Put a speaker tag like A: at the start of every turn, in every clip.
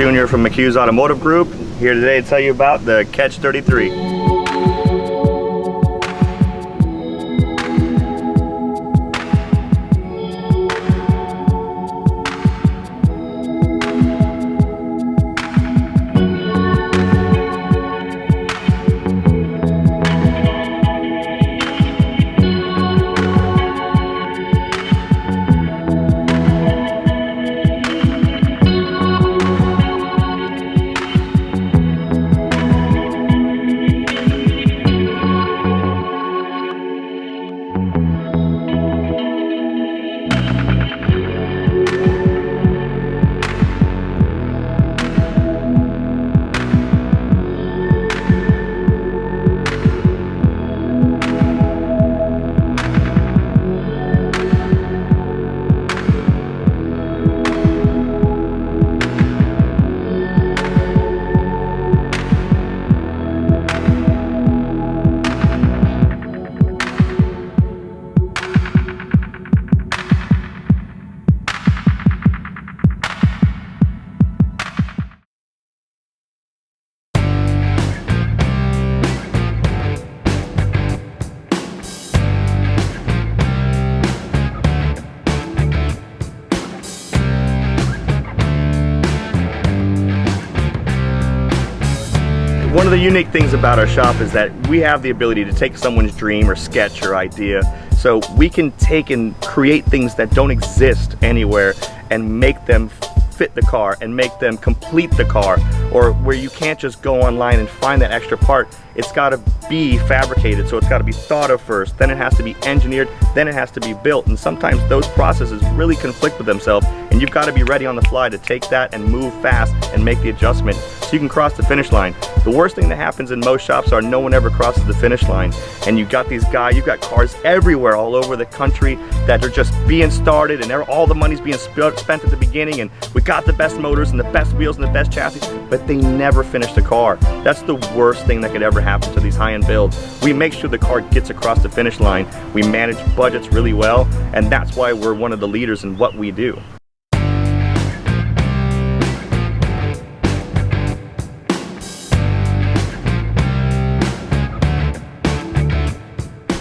A: Jr. from McHugh Automotive Group, here today to tell you about the Catch 33. One of the unique things about our shop is that we have the ability to take someone's dream or sketch or idea, so we can take and create things that don't exist anywhere and make them fit the car and make them complete the car, or where you can't just go online and find that extra part. It's got to be fabricated, so it's got to be thought of first, then it has to be engineered, then it has to be built, and sometimes those processes really conflict with themselves, and you've got to be ready on the fly to take that and move fast and make the adjustment so you can cross the finish line. The worst thing that happens in most shops are no one ever crosses the finish line, and you've got these guys, you've got cars everywhere all over the country that are just being started, and all the money's being spent at the beginning, and we got the best motors and the best wheels and the best chassis, but they never finish the car. That's the worst thing that could ever happen to these high-end builds. We make sure the car gets across the finish line. We manage budgets really well, and that's why we're one of the leaders in what we do.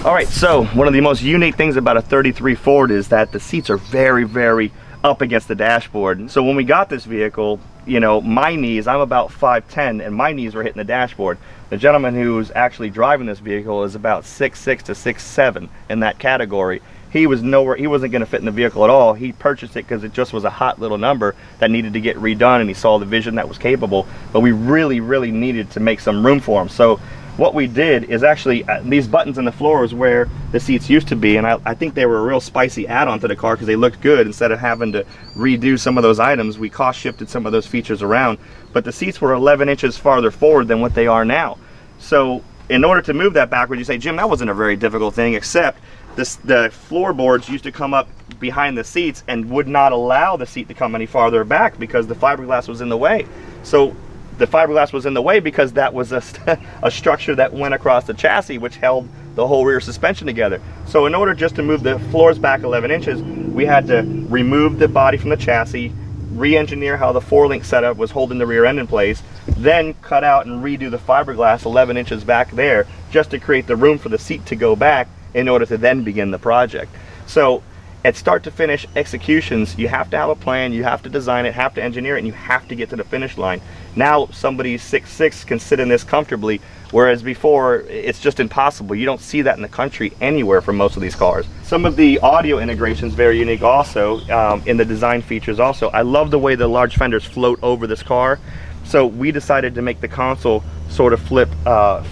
A: All right, so one of the most unique things about a 33 Ford is that the seats are very, very up against the dashboard. So when we got this vehicle, you know, my knees, I'm about 5'10", and my knees were hitting the dashboard. The gentleman who's actually driving this vehicle is about 6'6" to 6'7" in that category. He was nowhere, he wasn't going to fit in the vehicle at all. He purchased it because it just was a hot little number that needed to get redone, and he saw the vision that was capable, but we really, really needed to make some room for him. So what we did is actually, these buttons in the floor is where the seats used to be, and I think they were a real spicy add-on to the car because they looked good. Instead of having to redo some of those items, we cost shifted some of those features around, but the seats were 11 inches farther forward than what they are now. So in order to move that backwards, you say, Jim, that wasn't a very difficult thing, except the floorboards used to come up behind the seats and would not allow the seat to come any farther back because the fiberglass was in the way. So the fiberglass was in the way because that was a structure that went across the chassis, which held the whole rear suspension together. So in order just to move the floors back 11 inches, we had to remove the body from the chassis, re-engineer how the 4-link setup was holding the rear end in place, then cut out and redo the fiberglass 11 inches back there just to create the room for the seat to go back in order to then begin the project. So at start to finish executions, you have to have a plan, you have to design it, have to engineer it, and you have to get to the finish line. Now somebody 6'6" can sit in this comfortably, whereas before it's just impossible. You don't see that in the country anywhere for most of these cars. Some of the audio integrations very unique also in the design features also. I love the way the large fenders float over this car. So we decided to make the console sort of flip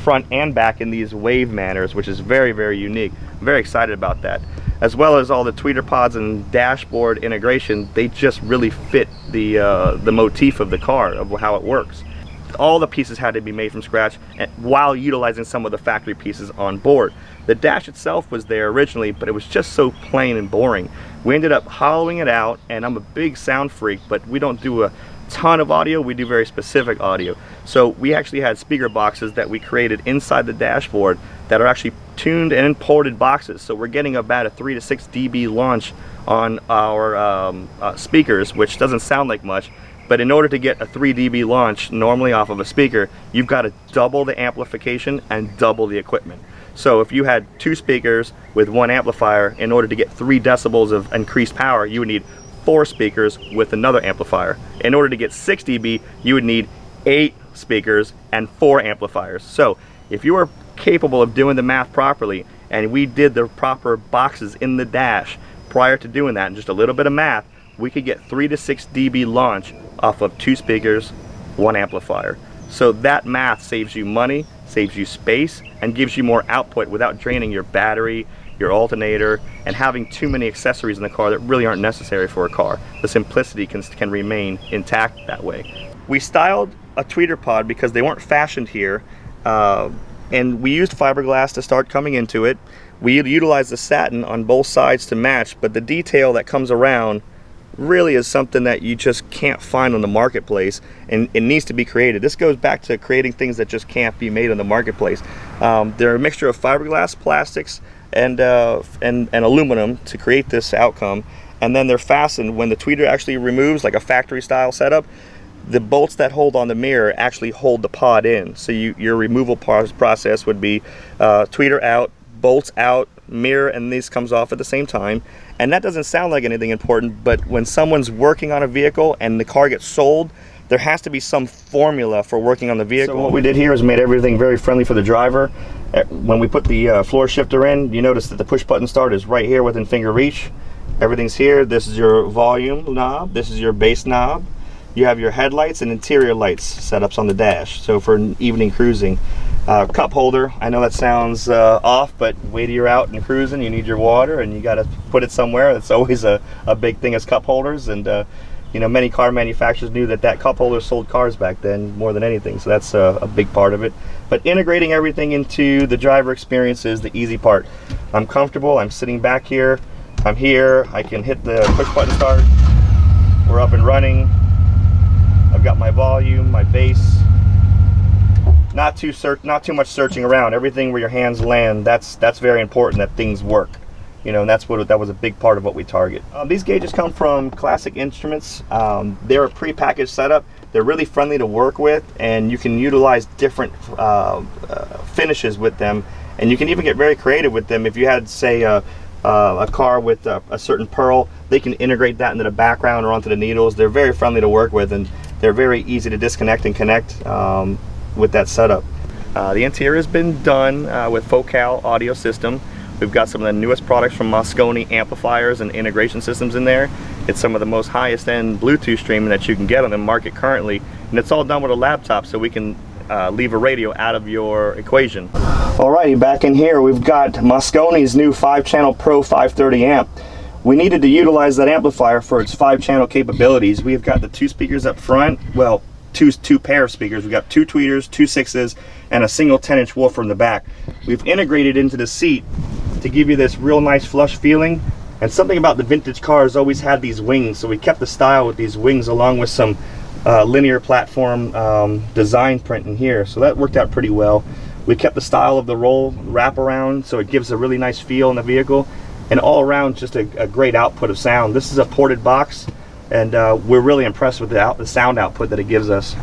A: front and back in these wave manners, which is very, very unique. I'm very excited about that. As well as all the tweeter pods and dashboard integration, they just really fit the motif of the car, of how it works. All the pieces had to be made from scratch while utilizing some of the factory pieces on board. The dash itself was there originally, but it was just so plain and boring. We ended up hollowing it out, and I'm a big sound freak, but we don't do a ton of audio, we do very specific audio. So we actually had speaker boxes that we created inside the dashboard that are actually tuned and imported boxes. So we're getting about a 3 to 6 dB launch on our speakers, which doesn't sound like much, But in order to get a 3 dB launch normally off of a speaker, you've got to double the amplification and double the equipment. So if you had 2 speakers with 1 amplifier, in order to get 3 decibels of increased power, you would need 4 speakers with another amplifier. In order to get 6 dB, you would need 8 speakers and 4 amplifiers. So if you are capable of doing the math properly, and we did the proper boxes in the dash prior to doing that, and just a little bit of math, we could get 3 to 6 dB launch off of 2 speakers, 1 amplifier. So that math saves you money, saves you space, and gives you more output without draining your battery, your alternator, and having too many accessories in the car that really aren't necessary for a car. The simplicity can remain intact that way. We styled a tweeter pod because they weren't fashioned here, and we used fiberglass to start coming into it. We utilized the satin on both sides to match, but the detail that comes around really is something that you just can't find on the marketplace, and it needs to be created. This goes back to creating things that just can't be made on the marketplace. They're a mixture of fiberglass, plastics, and aluminum to create this outcome, and then they're fastened. When the tweeter actually removes, like a factory style setup, the bolts that hold on the mirror actually hold the pod in. So your removal process would be tweeter out, bolts out, mirror, and this comes off at the same time. And that doesn't sound like anything important, but when someone's working on a vehicle and the car gets sold, there has to be some formula for working on the vehicle. So what we did here is made everything very friendly for the driver. When we put the floor shifter in, you notice that the push button start is right here within finger reach. Everything's here. This is your volume knob. This is your bass knob. You have your headlights and interior lights setups on the dash, so for evening cruising. Cup holder, I know that sounds off, but wait till you're out and cruising, you need your water and you got to put it somewhere. That's always a big thing, as cup holders, and you know, many car manufacturers knew that cup holder sold cars back then more than anything, so that's a big part of it. But integrating everything into the driver experience is the easy part. I'm comfortable, I'm sitting back here, I'm here, I can hit the push button start, we're up and running. I've got my volume, my bass. Not too much searching around. Everything where your hands land, that's very important, that things work. You know, and that was a big part of what we target. These gauges come from Classic Instruments. They're a pre-packaged setup. They're really friendly to work with, and you can utilize different finishes with them, and you can even get very creative with them. If you had, say, a car with a certain pearl, they can integrate that into the background or onto the needles. They're very friendly to work with, and they're very easy to disconnect and connect with that setup. The interior has been done with Focal audio system. We've got some of the newest products from Moscone amplifiers and integration systems in there. It's some of the most highest end Bluetooth streaming that you can get on the market currently, and it's all done with a laptop, so we can leave a radio out of your equation. Alrighty, back in here we've got Moscone's new 5-channel Pro 530 amp. We needed to utilize that amplifier for its 5-channel capabilities. We've got the 2 speakers up front, well, two pair of speakers. We've got 2 tweeters, 2 6s, and a single 10-inch woofer in the back. We've integrated into the seat to give you this real nice flush feeling. And something about the vintage cars always had these wings, so we kept the style with these wings along with some linear platform design print in here. So that worked out pretty well. We kept the style of the roll wrap around, so it gives a really nice feel in the vehicle. And all around, just a great output of sound. This is a ported box, and we're really impressed with the sound output that it gives us.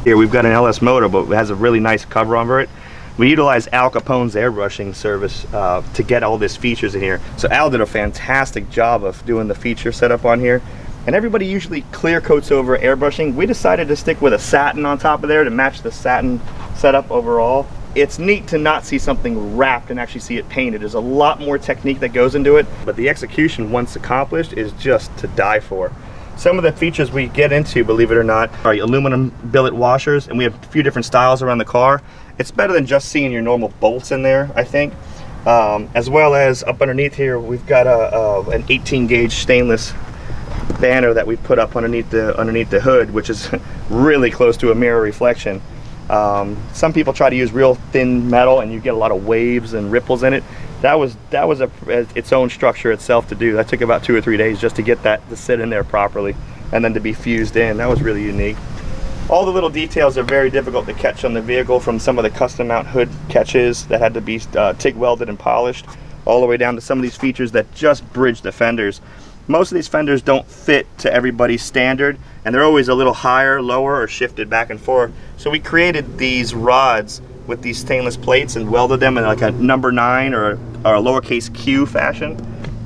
A: Here we've got an LS motor, but it has a really nice cover over it. We utilize Al Capone's airbrushing service to get all these features in here. So Al did a fantastic job of doing the feature setup on here. And everybody usually clear coats over airbrushing. We decided to stick with a satin on top of there to match the satin setup overall. It's neat to not see something wrapped and actually see it painted. There's a lot more technique that goes into it, but the execution once accomplished is just to die for. Some of the features we get into, believe it or not, are aluminum billet washers, and we have a few different styles around the car. It's better than just seeing your normal bolts in there, I think. As well as up underneath here, we've got an 18 gauge stainless banner that we put up underneath the hood, which is really close to a mirror reflection. Some people try to use real thin metal and you get a lot of waves and ripples in it. That was its own structure itself to do. That took about 2 or 3 days just to get that to sit in there properly and then to be fused in. That was really unique. All the little details are very difficult to catch on the vehicle, from some of the custom mount hood catches that had to be TIG welded and polished, all the way down to some of these features that just bridge the fenders. most of these fenders don't fit to everybody's standard, and they're always a little higher, lower, or shifted back and forth. So we created these rods with these stainless plates and welded them in like a number 9 or a lowercase q fashion,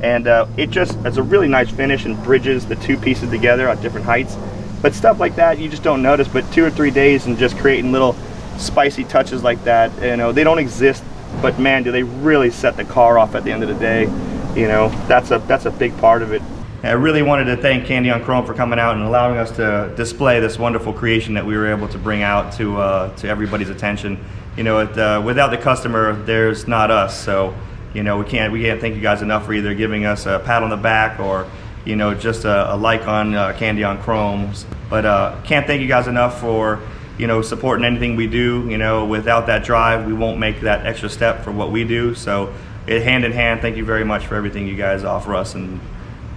A: and it's a really nice finish and bridges the two pieces together at different heights. But stuff like that you just don't notice, but 2 or 3 days and just creating little spicy touches like that, you know, they don't exist, but man, do they really set the car off at the end of the day. You know, that's a big part of it. I really wanted to thank KandyonChrome for coming out and allowing us to display this wonderful creation that we were able to bring out to everybody's attention. You know, without the customer, there's not us. So, you know, we can't thank you guys enough for either giving us a pat on the back or, you know, just a like on KandyonChrome. But can't thank you guys enough for, you know, supporting anything we do. You know, without that drive, we won't make that extra step for what we do. So, hand in hand, thank you very much for everything you guys offer us, and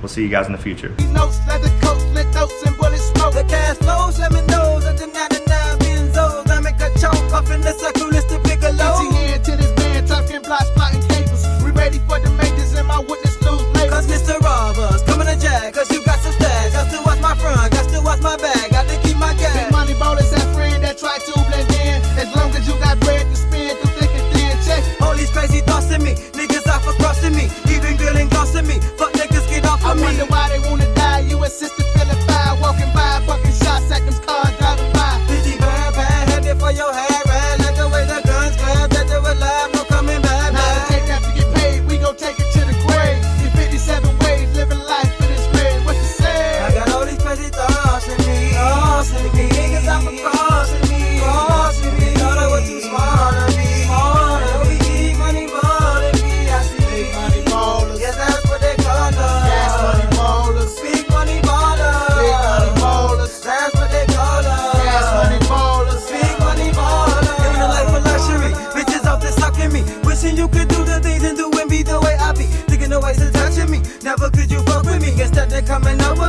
A: we'll see you guys in the future.
B: Notes, leather coats, lit notes, and bullet smoke. The cash flows, let me know that the 99 benzos. I make a choke off in the circle, it's the bigger load. ETN to this band, talking blocks, plotting cables. We ready for the majors and my witness lose labels. Cause Mr. Robbers, coming to jack, cause you got some stacks. Got to watch my front, got to watch my back, got to keep my gas. Big money ballers, that friend that try to blend in. As long as you got bread to spend, through thick and thin, check. All these crazy thoughts in me, niggas off across to me, even grilling costing me. Fuck niggas, get off of me. I wonder why they wanna die. You assisted feeling fire, walking by, bucking shots at them cars driving by. Dizzy bad, bad, headed for your hair, right? Like the way the guns grab, that they're alive, no coming back. Now to take that to get paid, we gon' take it to the grave. In 57 ways, living life in this way. What you say? I got all these crazy thoughts in me, niggas off across in me, thought I was too smart to be. You could do the things and do and be the way I be. Thinking the ways of touching me. Never could you fuck with me. Instead they're coming over